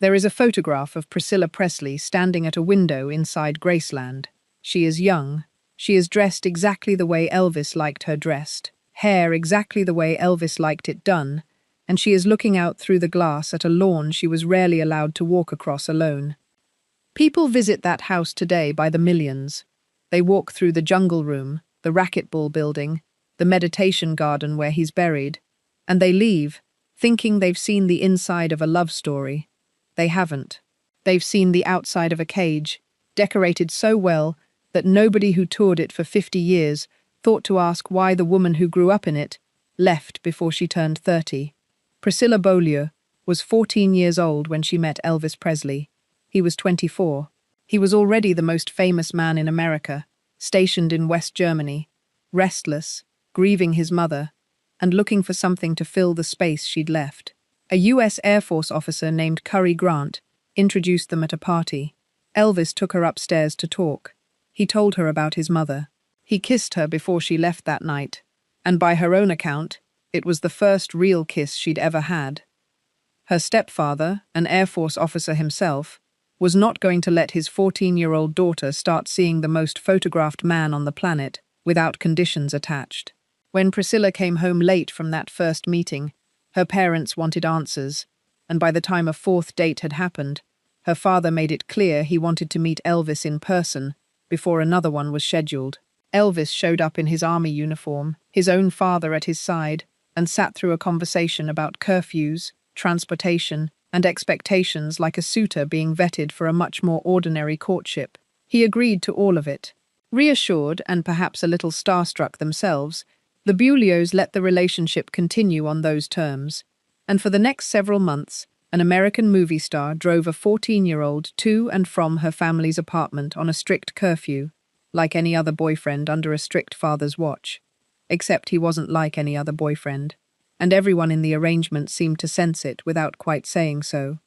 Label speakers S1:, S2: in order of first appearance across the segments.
S1: There is a photograph of Priscilla Presley standing at a window inside Graceland. She is young. She is dressed exactly the way Elvis liked her dressed, hair exactly the way Elvis liked it done, and she is looking out through the glass at a lawn she was rarely allowed to walk across alone. People visit that house today by the millions. They walk through the jungle room, the racquetball building, the meditation garden where he's buried, and they leave, thinking they've seen the inside of a love story. They haven't. They've seen the outside of a cage, decorated so well that nobody who toured it for 50 years thought to ask why the woman who grew up in it left before she turned 30. Priscilla Beaulieu was 14 years old when she met Elvis Presley. He was 24. He was already the most famous man in America, stationed in West Germany, restless, grieving his mother, and looking for something to fill the space she'd left. A U.S. Air Force officer named Cary Grant introduced them at a party. Elvis took her upstairs to talk. He told her about his mother. He kissed her before she left that night, and by her own account, it was the first real kiss she'd ever had. Her stepfather, an Air Force officer himself, was not going to let his 14-year-old daughter start seeing the most photographed man on the planet without conditions attached. When Priscilla came home late from that first meeting, her parents wanted answers, and by the time a fourth date had happened, her father made it clear he wanted to meet Elvis in person before another one was scheduled. Elvis showed up in his army uniform, his own father at his side, and sat through a conversation about curfews, transportation, and expectations like a suitor being vetted for a much more ordinary courtship. He agreed to all of it. Reassured and perhaps a little starstruck themselves, the Beaulieus let the relationship continue on those terms, and for the next several months, an American movie star drove a 14-year-old to and from her family's apartment on a strict curfew, like any other boyfriend under a strict father's watch. Except he wasn't like any other boyfriend, and everyone in the arrangement seemed to sense it without quite saying so.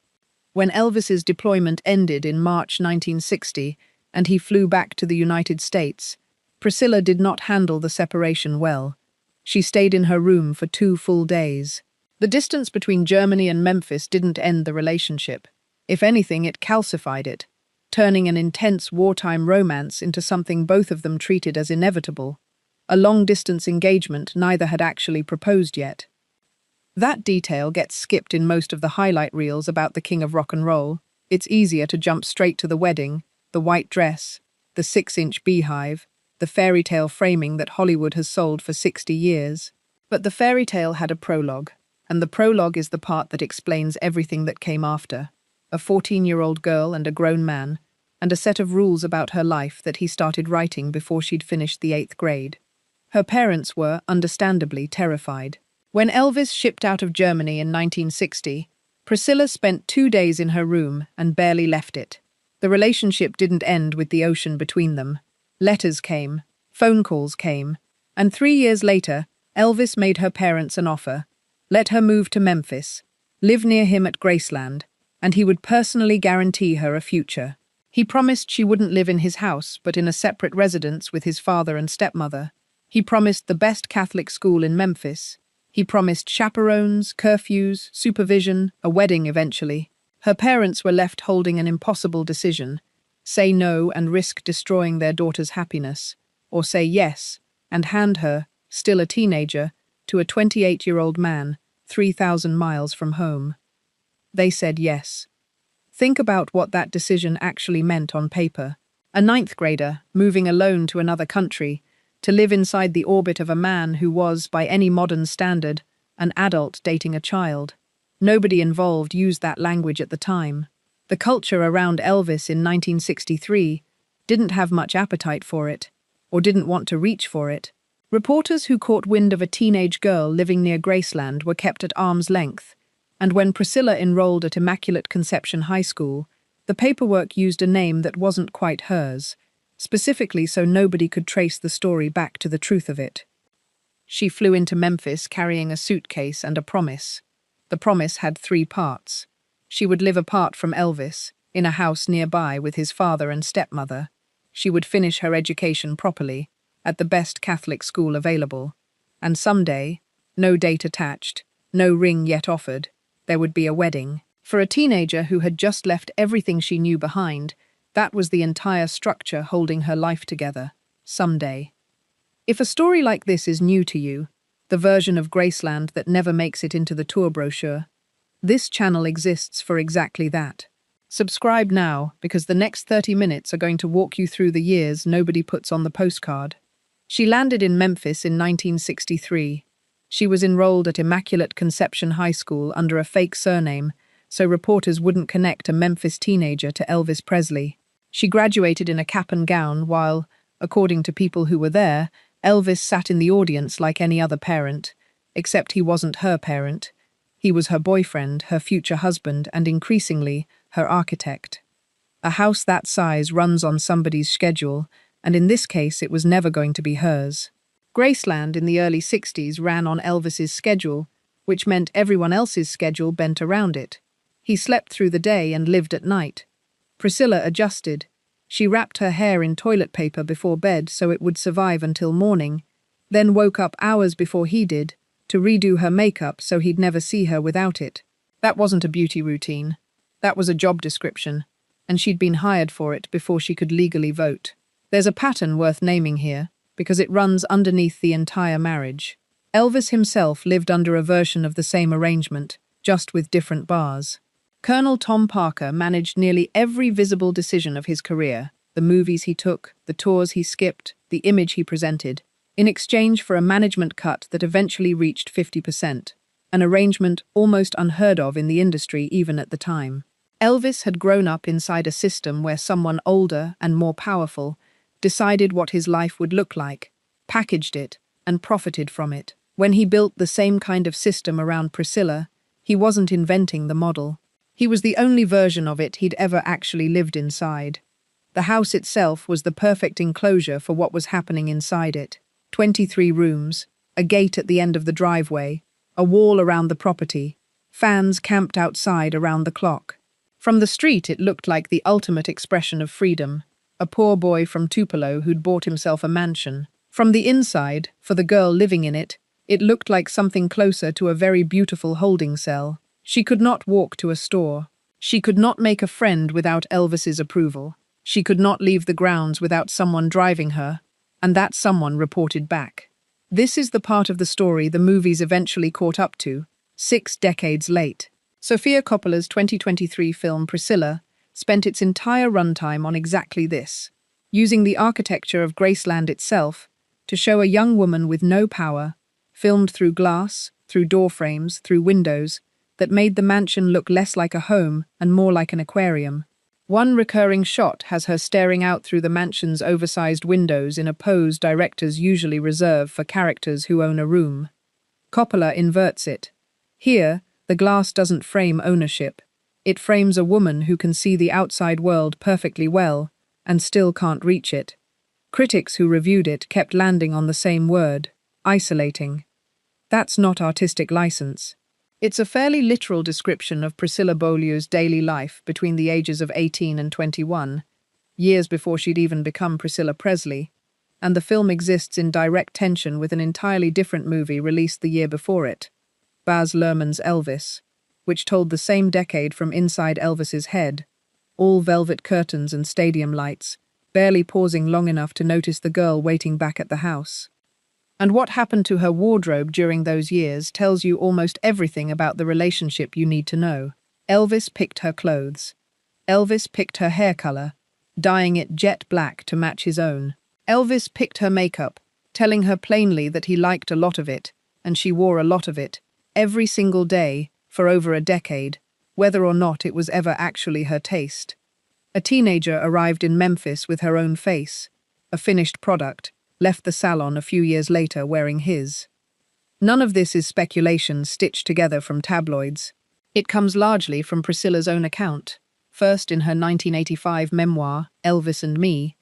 S1: When Elvis's deployment ended in March 1960 and he flew back to the United States, Priscilla did not handle the separation well. She stayed in her room for 2 full days. The distance between Germany and Memphis didn't end the relationship. If anything, it calcified it, turning an intense wartime romance into something both of them treated as inevitable. A long-distance engagement neither had actually proposed yet. That detail gets skipped in most of the highlight reels about the king of rock and roll. It's easier to jump straight to the wedding, the white dress, the 6-inch beehive, the fairy tale framing that Hollywood has sold for 60 years. But the fairy tale had a prologue, and the prologue is the part that explains everything that came after. A 14-year-old girl and a grown man, and a set of rules about her life that he started writing before she'd finished the 8th grade. Her parents were, understandably, terrified. When Elvis shipped out of Germany in 1960, Priscilla spent 2 days in her room and barely left it. The relationship didn't end with the ocean between them. Letters came, phone calls came, and 3 years later, Elvis made her parents an offer. Let her move to Memphis, live near him at Graceland, and he would personally guarantee her a future. He promised she wouldn't live in his house, but in a separate residence with his father and stepmother. He promised the best Catholic school in Memphis. He promised chaperones, curfews, supervision, a wedding eventually. Her parents were left holding an impossible decision: say no and risk destroying their daughter's happiness, or say yes and hand her, still a teenager, to a 28-year-old man 3,000 miles from home. They said yes. Think about what that decision actually meant on paper. A 9th grader, moving alone to another country, to live inside the orbit of a man who was, by any modern standard, an adult dating a child. Nobody involved used that language at the time. The culture around Elvis in 1963 didn't have much appetite for it, or didn't want to reach for it. Reporters who caught wind of a teenage girl living near Graceland were kept at arm's length, and when Priscilla enrolled at Immaculate Conception High School, the paperwork used a name that wasn't quite hers, specifically so nobody could trace the story back to the truth of it. She flew into Memphis carrying a suitcase and a promise. The promise had 3 parts. She would live apart from Elvis, in a house nearby with his father and stepmother. She would finish her education properly, at the best Catholic school available. And someday, no date attached, no ring yet offered, there would be a wedding. For a teenager who had just left everything she knew behind, that was the entire structure holding her life together. Someday. If a story like this is new to you, the version of Graceland that never makes it into the tour brochure, this channel exists for exactly that. Subscribe now, because the next 30 minutes are going to walk you through the years nobody puts on the postcard. She landed in Memphis in 1963. She was enrolled at Immaculate Conception High School under a fake surname, so reporters wouldn't connect a Memphis teenager to Elvis Presley. She graduated in a cap and gown while, according to people who were there, Elvis sat in the audience like any other parent, except he wasn't her parent. He was her boyfriend, her future husband, and increasingly, her architect. A house that size runs on somebody's schedule, and in this case it was never going to be hers. Graceland in the early 60s ran on Elvis's schedule, which meant everyone else's schedule bent around it. He slept through the day and lived at night. Priscilla adjusted. She wrapped her hair in toilet paper before bed so it would survive until morning, then woke up hours before he did to redo her makeup so he'd never see her without it. That wasn't a beauty routine. That was a job description, and she'd been hired for it before she could legally vote. There's a pattern worth naming here, because it runs underneath the entire marriage. Elvis himself lived under a version of the same arrangement, just with different bars. Colonel Tom Parker managed nearly every visible decision of his career, the movies he took, the tours he skipped, the image he presented, in exchange for a management cut that eventually reached 50%, an arrangement almost unheard of in the industry even at the time. Elvis had grown up inside a system where someone older and more powerful decided what his life would look like, packaged it, and profited from it. When he built the same kind of system around Priscilla, he wasn't inventing the model. He was the only version of it he'd ever actually lived inside. The house itself was the perfect enclosure for what was happening inside it. 23 rooms, a gate at the end of the driveway, a wall around the property, fans camped outside around the clock. From the street it looked like the ultimate expression of freedom, a poor boy from Tupelo who'd bought himself a mansion. From the inside, for the girl living in it, it looked like something closer to a very beautiful holding cell. She could not walk to a store. She could not make a friend without Elvis's approval. She could not leave the grounds without someone driving her, and that someone reported back. This is the part of the story the movies eventually caught up to, 6 decades late. Sofia Coppola's 2023 film Priscilla spent its entire runtime on exactly this, using the architecture of Graceland itself to show a young woman with no power, filmed through glass, through door frames, through windows, that made the mansion look less like a home and more like an aquarium. One recurring shot has her staring out through the mansion's oversized windows in a pose directors usually reserve for characters who own a room. Coppola inverts it. Here, the glass doesn't frame ownership. It frames a woman who can see the outside world perfectly well and still can't reach it. Critics who reviewed it kept landing on the same word, isolating. That's not artistic license. It's a fairly literal description of Priscilla Beaulieu's daily life between the ages of 18 and 21, years before she'd even become Priscilla Presley, and the film exists in direct tension with an entirely different movie released the year before it, Baz Luhrmann's Elvis, which told the same decade from inside Elvis's head, all velvet curtains and stadium lights, barely pausing long enough to notice the girl waiting back at the house. And what happened to her wardrobe during those years tells you almost everything about the relationship you need to know. Elvis picked her clothes. Elvis picked her hair color, dyeing it jet black to match his own. Elvis picked her makeup, telling her plainly that he liked a lot of it, and she wore a lot of it, every single day, for over a decade, whether or not it was ever actually her taste. A teenager arrived in Memphis with her own face, a finished product, left the salon a few years later wearing his. None of this is speculation stitched together from tabloids. It comes largely from Priscilla's own account, first in her 1985 memoir, Elvis and Me,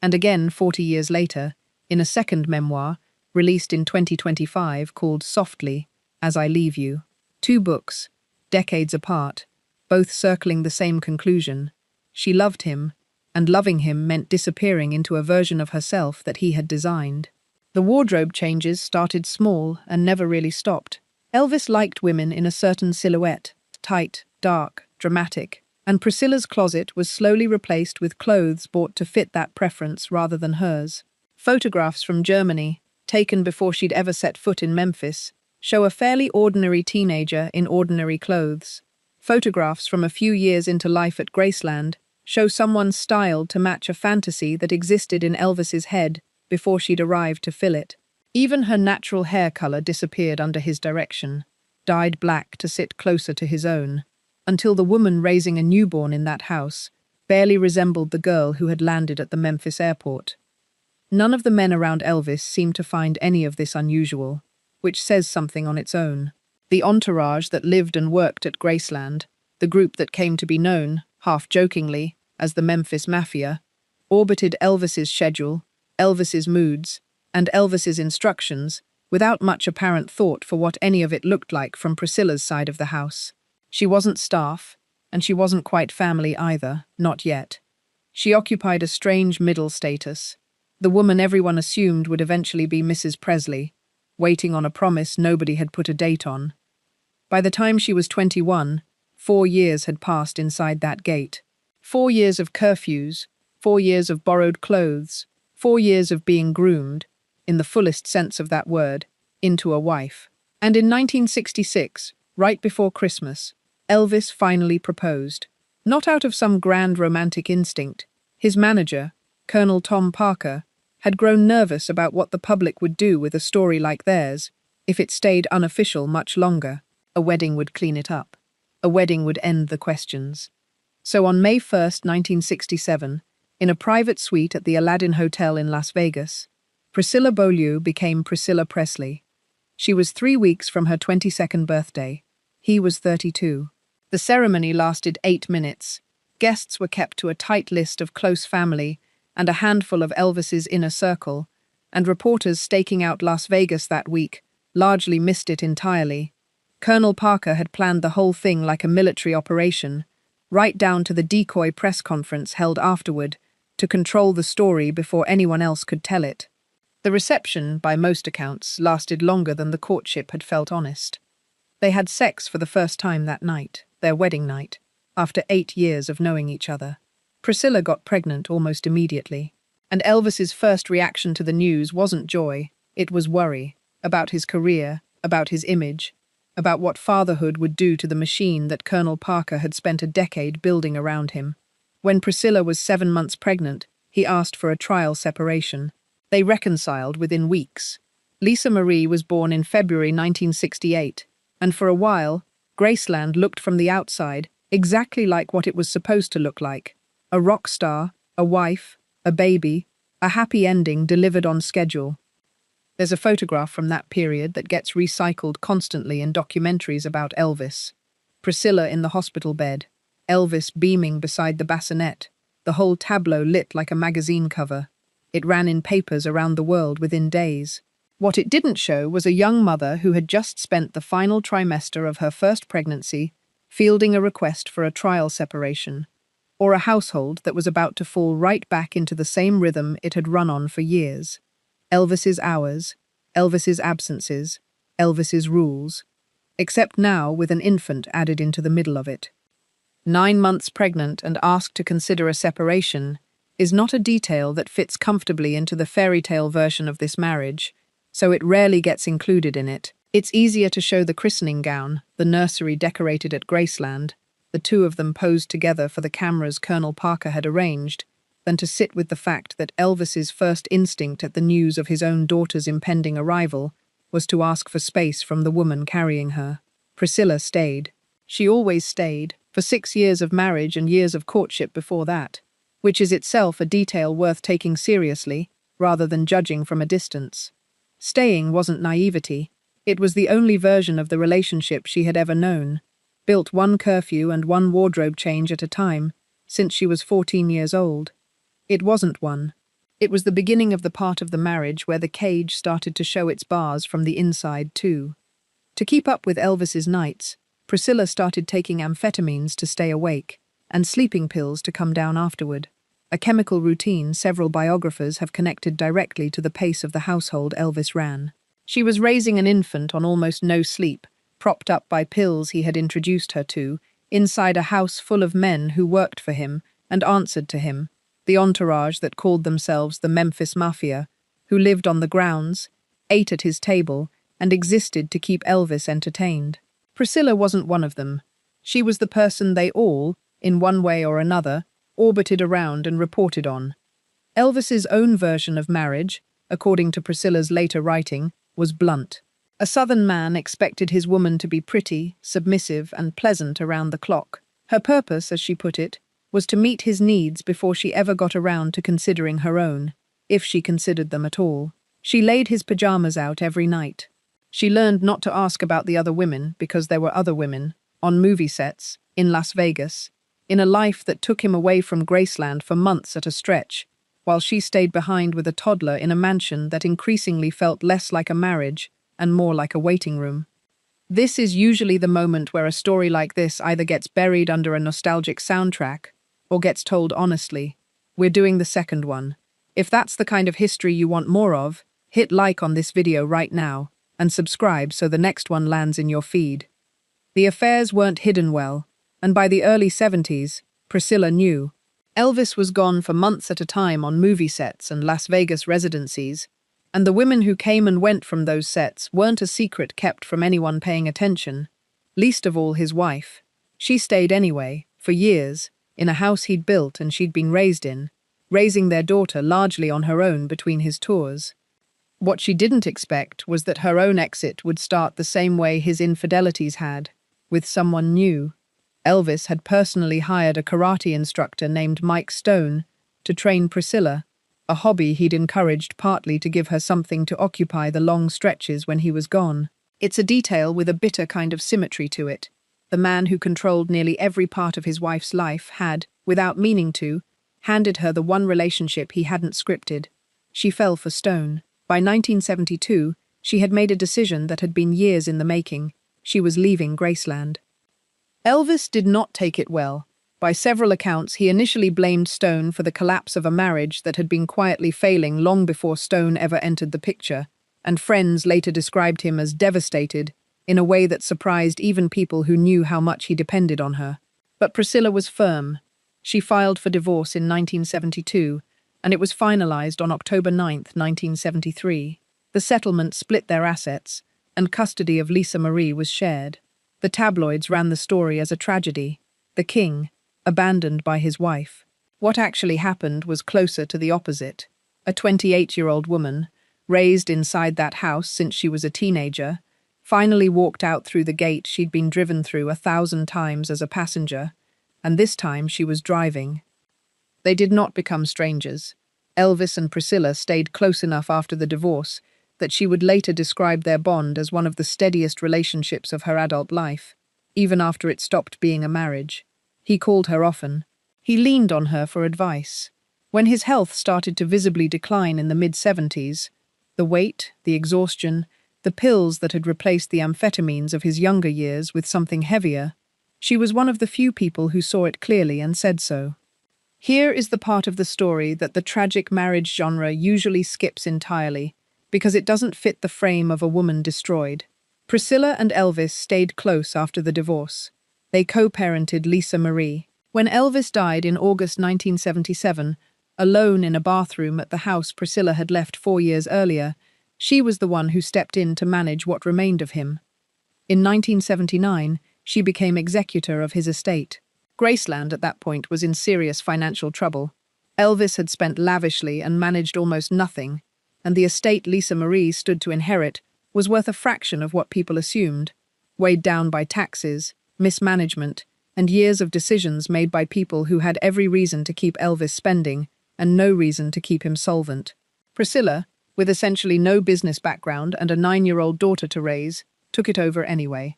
S1: and again 40 years later, in a second memoir, released in 2025 called Softly, As I Leave You. 2 books, decades apart, both circling the same conclusion. She loved him, and loving him meant disappearing into a version of herself that he had designed. The wardrobe changes started small and never really stopped. Elvis liked women in a certain silhouette, tight, dark, dramatic, and Priscilla's closet was slowly replaced with clothes bought to fit that preference rather than hers. Photographs from Germany, taken before she'd ever set foot in Memphis, show a fairly ordinary teenager in ordinary clothes. Photographs from a few years into life at Graceland show someone styled to match a fantasy that existed in Elvis's head before she'd arrived to fill it. Even her natural hair color disappeared under his direction, dyed black to sit closer to his own, until the woman raising a newborn in that house barely resembled the girl who had landed at the Memphis airport. None of the men around Elvis seemed to find any of this unusual, which says something on its own. The entourage that lived and worked at Graceland, the group that came to be known, half-jokingly, as the Memphis Mafia, orbited Elvis's schedule, Elvis's moods, and Elvis's instructions without much apparent thought for what any of it looked like from Priscilla's side of the house. She wasn't staff, and she wasn't quite family either, not yet. She occupied a strange middle status, the woman everyone assumed would eventually be Mrs. Presley, waiting on a promise nobody had put a date on. By the time she was 21, 4 years had passed inside that gate. 4 years of curfews, 4 years of borrowed clothes, 4 years of being groomed, in the fullest sense of that word, into a wife. And in 1966, right before Christmas, Elvis finally proposed. Not out of some grand romantic instinct. His manager, Colonel Tom Parker, had grown nervous about what the public would do with a story like theirs if it stayed unofficial much longer. A wedding would clean it up. A wedding would end the questions. So on May 1st, 1967, in a private suite at the Aladdin Hotel in Las Vegas, Priscilla Beaulieu became Priscilla Presley. She was 3 weeks from her 22nd birthday. He was 32. The ceremony lasted 8 minutes. Guests were kept to a tight list of close family and a handful of Elvis's inner circle, and reporters staking out Las Vegas that week largely missed it entirely. Colonel Parker had planned the whole thing like a military operation, right down to the decoy press conference held afterward to control the story before anyone else could tell it. The reception, by most accounts, lasted longer than the courtship had felt honest. They had sex for the first time that night, their wedding night, after 8 years of knowing each other. Priscilla got pregnant almost immediately, and Elvis's first reaction to the news wasn't joy, it was worry, about his career, about his image, about what fatherhood would do to the machine that Colonel Parker had spent a decade building around him. When Priscilla was 7 months pregnant, he asked for a trial separation. They reconciled within weeks. Lisa Marie was born in February 1968, and for a while, Graceland looked from the outside exactly like what it was supposed to look like. A rock star, a wife, a baby, a happy ending delivered on schedule. There's a photograph from that period that gets recycled constantly in documentaries about Elvis. Priscilla in the hospital bed, Elvis beaming beside the bassinet, the whole tableau lit like a magazine cover. It ran in papers around the world within days. What it didn't show was a young mother who had just spent the final trimester of her first pregnancy fielding a request for a trial separation, or a household that was about to fall right back into the same rhythm it had run on for years. Elvis's hours, Elvis's absences, Elvis's rules, except now with an infant added into the middle of it. 9 months pregnant and asked to consider a separation is not a detail that fits comfortably into the fairy tale version of this marriage, so it rarely gets included in it. It's easier to show the christening gown, the nursery decorated at Graceland, the two of them posed together for the cameras Colonel Parker had arranged, than to sit with the fact that Elvis's first instinct at the news of his own daughter's impending arrival was to ask for space from the woman carrying her. Priscilla stayed. She always stayed, for 6 years of marriage and years of courtship before that, which is itself a detail worth taking seriously, rather than judging from a distance. Staying wasn't naivety. It was the only version of the relationship she had ever known, built one curfew and one wardrobe change at a time, since she was 14 years old. It wasn't one. It was the beginning of the part of the marriage where the cage started to show its bars from the inside too. To keep up with Elvis's nights, Priscilla started taking amphetamines to stay awake, and sleeping pills to come down afterward. A chemical routine several biographers have connected directly to the pace of the household Elvis ran. She was raising an infant on almost no sleep, propped up by pills he had introduced her to, inside a house full of men who worked for him and answered to him, the entourage that called themselves the Memphis Mafia, who lived on the grounds, ate at his table, and existed to keep Elvis entertained. Priscilla wasn't one of them. She was the person they all, in one way or another, orbited around and reported on. Elvis's own version of marriage, according to Priscilla's later writing, was blunt. A Southern man expected his woman to be pretty, submissive, and pleasant around the clock. Her purpose, as she put it, was to meet his needs before she ever got around to considering her own, if she considered them at all. She laid his pajamas out every night. She learned not to ask about the other women because there were other women, on movie sets, in Las Vegas, in a life that took him away from Graceland for months at a stretch, while she stayed behind with a toddler in a mansion that increasingly felt less like a marriage and more like a waiting room. This is usually the moment where a story like this either gets buried under a nostalgic soundtrack or gets told honestly. We're doing the second one. If that's the kind of history you want more of, hit like on this video right now and subscribe so the next one lands in your feed. The affairs weren't hidden well, and by the early 70s, Priscilla knew. Elvis was gone for months at a time on movie sets and Las Vegas residencies, and the women who came and went from those sets weren't a secret kept from anyone paying attention, least of all his wife. She stayed anyway, for years, in a house he'd built and she'd been raised in, raising their daughter largely on her own between his tours. What she didn't expect was that her own exit would start the same way his infidelities had, with someone new. Elvis had personally hired a karate instructor named Mike Stone to train Priscilla, a hobby he'd encouraged partly to give her something to occupy the long stretches when he was gone. It's a detail with a bitter kind of symmetry to it. The man who controlled nearly every part of his wife's life had, without meaning to, handed her the one relationship he hadn't scripted. She fell for Stone. By 1972, she had made a decision that had been years in the making. She was leaving Graceland. Elvis did not take it well. By several accounts, he initially blamed Stone for the collapse of a marriage that had been quietly failing long before Stone ever entered the picture, and friends later described him as devastated in a way that surprised even people who knew how much he depended on her. But Priscilla was firm. She filed for divorce in 1972, and it was finalized on October 9, 1973. The settlement split their assets, and custody of Lisa Marie was shared. The tabloids ran the story as a tragedy. The king, abandoned by his wife. What actually happened was closer to the opposite. A 28-year-old woman, raised inside that house since she was a teenager, finally walked out through the gate she'd been driven through 1,000 times as a passenger, and this time she was driving. They did not become strangers. Elvis and Priscilla stayed close enough after the divorce that she would later describe their bond as one of the steadiest relationships of her adult life, even after it stopped being a marriage. He called her often. He leaned on her for advice. When his health started to visibly decline in the mid-70s, the weight, the exhaustion, the pills that had replaced the amphetamines of his younger years with something heavier, she was one of the few people who saw it clearly and said so. Here is the part of the story that the tragic marriage genre usually skips entirely, because it doesn't fit the frame of a woman destroyed. Priscilla and Elvis stayed close after the divorce. They co-parented Lisa Marie. When Elvis died in August 1977, alone in a bathroom at the house Priscilla had left 4 years earlier, she was the one who stepped in to manage what remained of him. In 1979, she became executor of his estate. Graceland at that point was in serious financial trouble. Elvis had spent lavishly and managed almost nothing, and the estate Lisa Marie stood to inherit was worth a fraction of what people assumed, weighed down by taxes, mismanagement, and years of decisions made by people who had every reason to keep Elvis spending and no reason to keep him solvent. Priscilla, with essentially no business background and a 9-year-old daughter to raise, took it over anyway.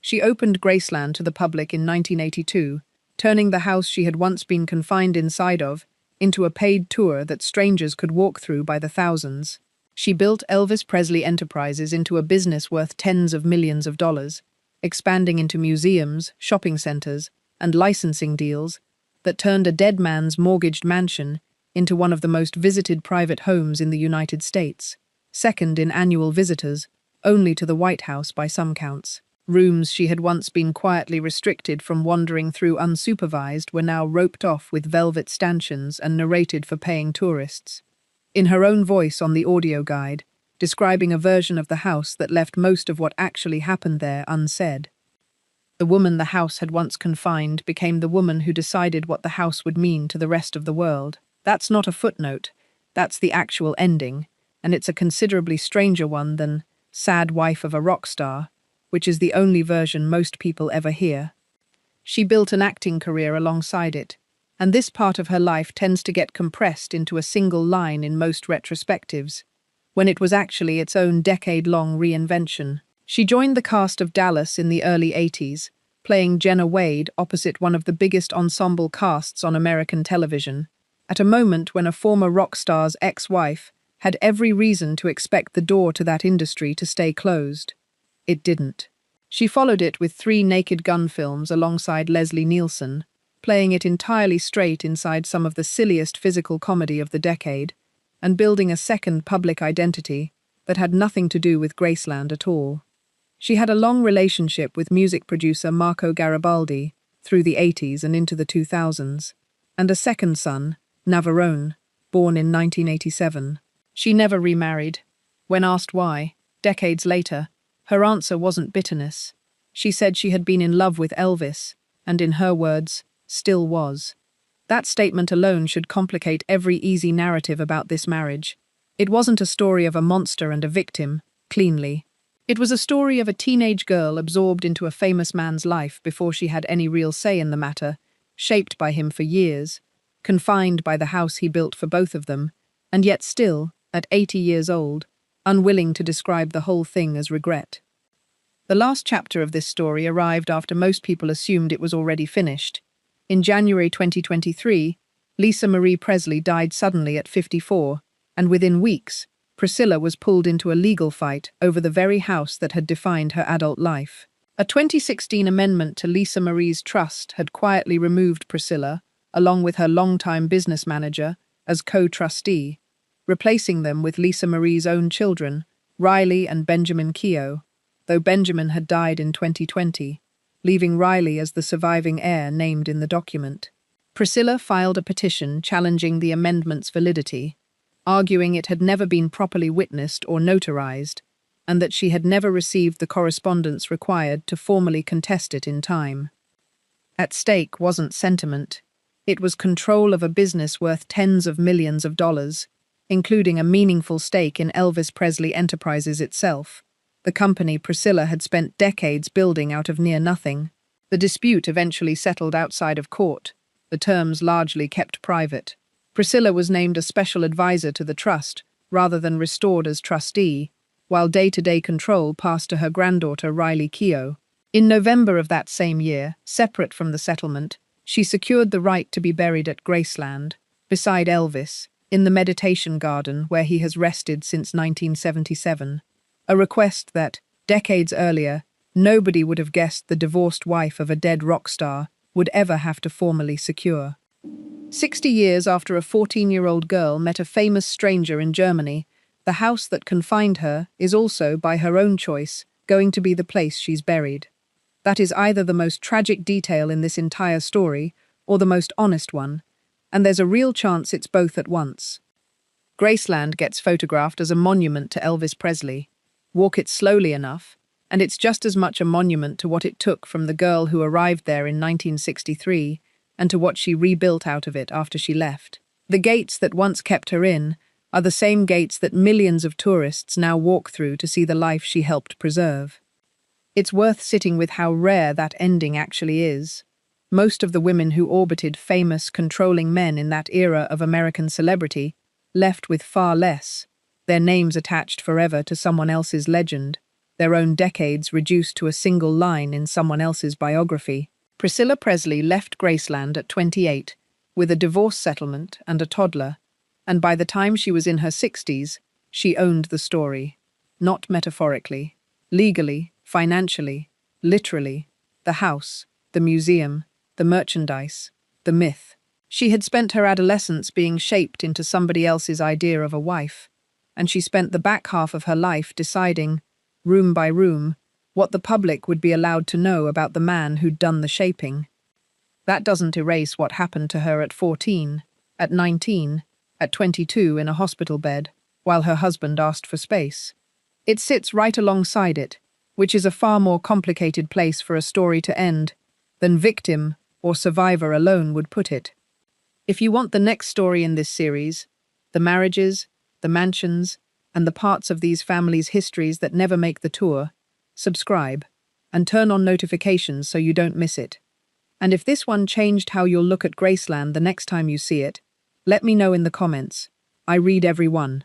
S1: She opened Graceland to the public in 1982, turning the house she had once been confined inside of into a paid tour that strangers could walk through by the thousands. She built Elvis Presley Enterprises into a business worth tens of millions of dollars, expanding into museums, shopping centers, and licensing deals that turned a dead man's mortgaged mansion into one of the most visited private homes in the United States, second in annual visitors, only to the White House by some counts. Rooms she had once been quietly restricted from wandering through unsupervised were now roped off with velvet stanchions and narrated for paying tourists. In her own voice on the audio guide, describing a version of the house that left most of what actually happened there unsaid. The woman the house had once confined became the woman who decided what the house would mean to the rest of the world. That's not a footnote, that's the actual ending, and it's a considerably stranger one than Sad Wife of a Rock Star, which is the only version most people ever hear. She built an acting career alongside it, and this part of her life tends to get compressed into a single line in most retrospectives, when it was actually its own decade-long reinvention. She joined the cast of Dallas in the early 80s, playing Jenna Wade opposite one of the biggest ensemble casts on American television, at a moment when a former rock star's ex-wife had every reason to expect the door to that industry to stay closed. It didn't. She followed it with 3 Naked Gun films alongside Leslie Nielsen, playing it entirely straight inside some of the silliest physical comedy of the decade, and building a second public identity that had nothing to do with Graceland at all. She had a long relationship with music producer Marco Garibaldi through the 80s and into the 2000s, and a second son, Navarone, born in 1987. She never remarried. When asked why, decades later, her answer wasn't bitterness. She said she had been in love with Elvis, and in her words, still was. That statement alone should complicate every easy narrative about this marriage. It wasn't a story of a monster and a victim, cleanly. It was a story of a teenage girl absorbed into a famous man's life before she had any real say in the matter, shaped by him for years, confined by the house he built for both of them, and yet still, at 80 years old, unwilling to describe the whole thing as regret. The last chapter of this story arrived after most people assumed it was already finished. In January 2023, Lisa Marie Presley died suddenly at 54, and within weeks, Priscilla was pulled into a legal fight over the very house that had defined her adult life. A 2016 amendment to Lisa Marie's trust had quietly removed Priscilla, along with her longtime business manager, as co-trustee, replacing them with Lisa Marie's own children, Riley and Benjamin Keogh, though Benjamin had died in 2020, leaving Riley as the surviving heir named in the document. Priscilla filed a petition challenging the amendment's validity, arguing it had never been properly witnessed or notarized, and that she had never received the correspondence required to formally contest it in time. At stake wasn't sentiment. It was control of a business worth tens of millions of dollars, including a meaningful stake in Elvis Presley Enterprises itself, the company Priscilla had spent decades building out of near nothing. The dispute eventually settled outside of court, the terms largely kept private. Priscilla was named a special advisor to the trust, rather than restored as trustee, while day-to-day control passed to her granddaughter Riley Keogh. In November of that same year, separate from the settlement, she secured the right to be buried at Graceland, beside Elvis, in the meditation garden where he has rested since 1977, a request that, decades earlier, nobody would have guessed the divorced wife of a dead rock star would ever have to formally secure. 60 years after a 14-year-old girl met a famous stranger in Germany, the house that confined her is also, by her own choice, going to be the place she's buried. That is either the most tragic detail in this entire story or the most honest one, and there's a real chance it's both at once. Graceland gets photographed as a monument to Elvis Presley. Walk it slowly enough, and it's just as much a monument to what it took from the girl who arrived there in 1963 and to what she rebuilt out of it after she left. The gates that once kept her in are the same gates that millions of tourists now walk through to see the life she helped preserve. It's worth sitting with how rare that ending actually is. Most of the women who orbited famous, controlling men in that era of American celebrity left with far less, their names attached forever to someone else's legend, their own decades reduced to a single line in someone else's biography. Priscilla Presley left Graceland at 28, with a divorce settlement and a toddler, and by the time she was in her 60s, she owned the story. Not metaphorically, legally, financially, literally, the house, the museum, the merchandise, the myth. She had spent her adolescence being shaped into somebody else's idea of a wife, and she spent the back half of her life deciding, room by room, what the public would be allowed to know about the man who'd done the shaping. That doesn't erase what happened to her at 14, at 19, at 22 in a hospital bed, while her husband asked for space. It sits right alongside it, which is a far more complicated place for a story to end than victim or survivor alone would put it. If you want the next story in this series, the marriages, the mansions, and the parts of these families' histories that never make the tour, subscribe and turn on notifications so you don't miss it. And if this one changed how you'll look at Graceland the next time you see it, let me know in the comments. I read every one.